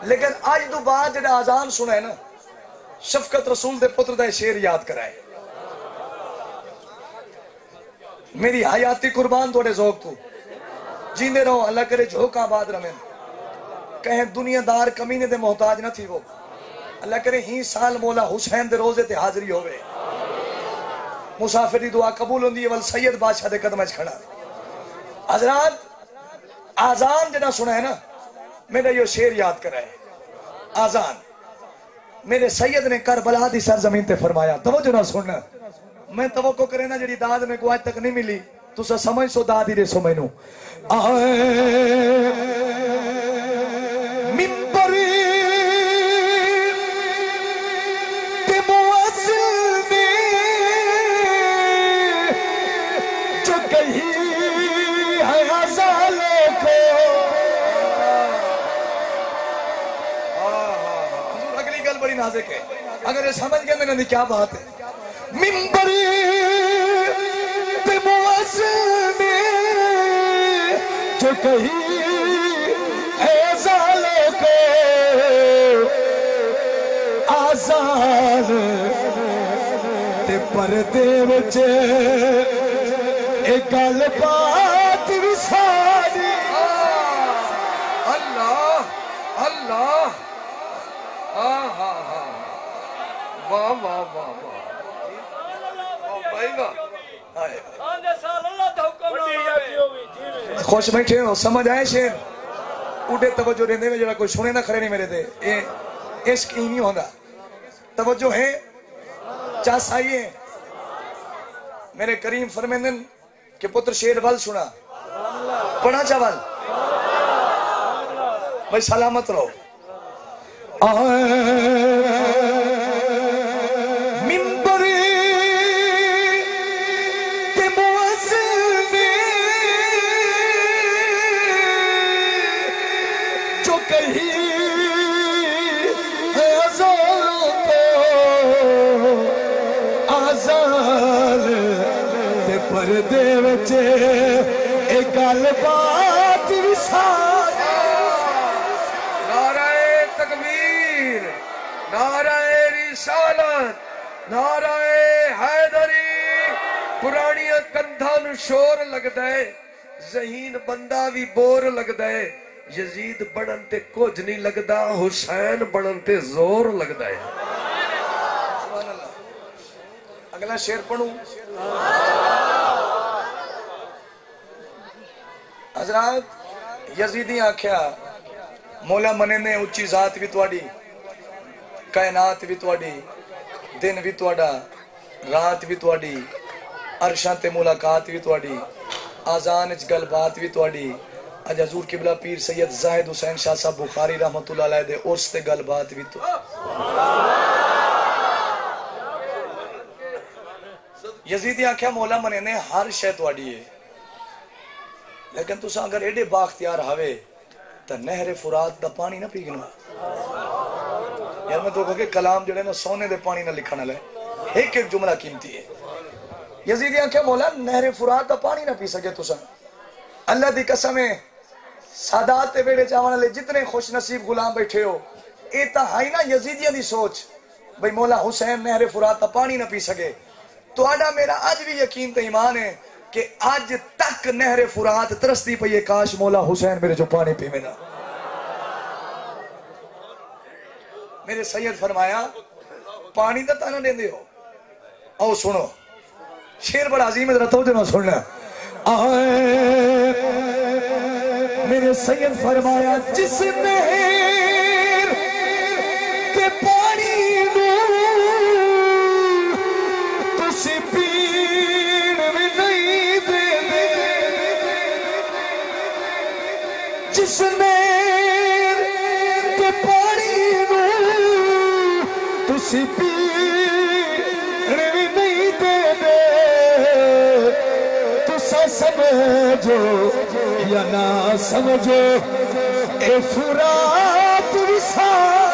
لیکن آج تو بعد جڑا آزان سنا ہے نا شفقت رسول دے پتر دا شیر یاد کرائے میری حیاتی قربان توڑے ذوق تو جیندے رہو اللہ کرے جھوک آباد رمین کہیں دنیا دار کمینے دے محتاج نہ تھی وہ اللہ کرے ہی سال مولا حسین دے روزے تے حاضری ہوئے مسافر دی دعا قبول ہوندی ہے ول سید بادشاہ دے قدم اچ کھڑا حضرات آزان جنا سنا ہے نا میرا یہ شیر یاد کرا ہے آزان میرے سید نے کربلا دی سرزمین تے فرمایا توجہ نہ سننا میں توقع کرے نا جڑی داد میں کو آج تک نہیں ملی تو سا سمجھ سو داد ہی رے سو مینوں ممبری تے موازل میں جو کہی ہے غزالے کو حضور اگلی گل بڑی نازک ہے اگر یہ سمجھ گئے میں نے کیا بات ہے ممبری تے موازل میں جو کہی غزالے کو آزان تے پردے وچ ایک گل بات وساری اللہ اللہ ہاں ہاں ہاں واہ واہ واہ خوش بیٹھے ہو سمجھ آئے شیر اٹھے توجہ دیندے میں جڑا کوئی سنے نہ کھڑے نہیں میرے دے عشق ہی نہیں ہوندہ توجہ ہے چاس آئیے میرے کریم فرمیندن کہ پتر شیر ول سنا پڑھا چاول بھائی سلامت رہو پردے وچے ایک گل بات وساری نعرہ تکبیر نعرہ رسالت نعرہ حیدری پرانی کندھاں شور لگدا ہے ذہین بندہ بھی بور لگدا ہے یزید بڑھن تے کچھ نہیں لگدا حسین بڑھن تے زور لگدا ہے اگلا شیر پڑھوں حضرات یزیدی آکھیا مولا منے نے اچھی ذات بھی توڑی کائنات بھی توڑی دن بھی توڑا رات بھی توڑی عرشاں تے ملاقات بھی توڑی آزان اچ گل بات بھی توڑی اج حضور قبلہ پیر سید زاہد حسین شاہ صاحب بخاری رحمت اللہ علیہ دے اس تے گل بات بھی تو یزیدی آکھیا مولا منے نے ہر شے توڑی ہے لیکن تسا اگر ایڈے باختیار ہوئے تو نہر فرات دا پانی نہ پیگنا یار میں تو کہا کہ کلام جڑے نا سونے دے پانی نہ لکھنا لے ایک ایک جملہ قیمتی ہے یزیدی آنکھیں مولا نہر فرات دا پانی نہ پی سکے تسا اللہ دی قسم ہے سادات تے بیڑے چاوانا لے جتنے خوش نصیب غلام بیٹھے ہو ایتا ہائی نا یزیدیاں دی سوچ بھئی مولا حسین نہر فرات دا پانی نہ پی سکے تو آڈا میرا آج بھی یقین تے ایمان ہے کہ آج تک نہر فرات ترستی پہ یہ کاش مولا حسین میرے جو پانی پی میں نا میرے سید فرمایا پانی دا تانا دیں دے ہو او سنو شیر بڑا عظیم ہے ذرا توجہ نہ سننا میرے سید فرمایا جس نہر کے پانی دو تسی پین میں نہیں دے جس نہر کے پانی دو تسی پین میں نہیں دے تسا سمجھو یا نہ سمجھو اے فرات وصال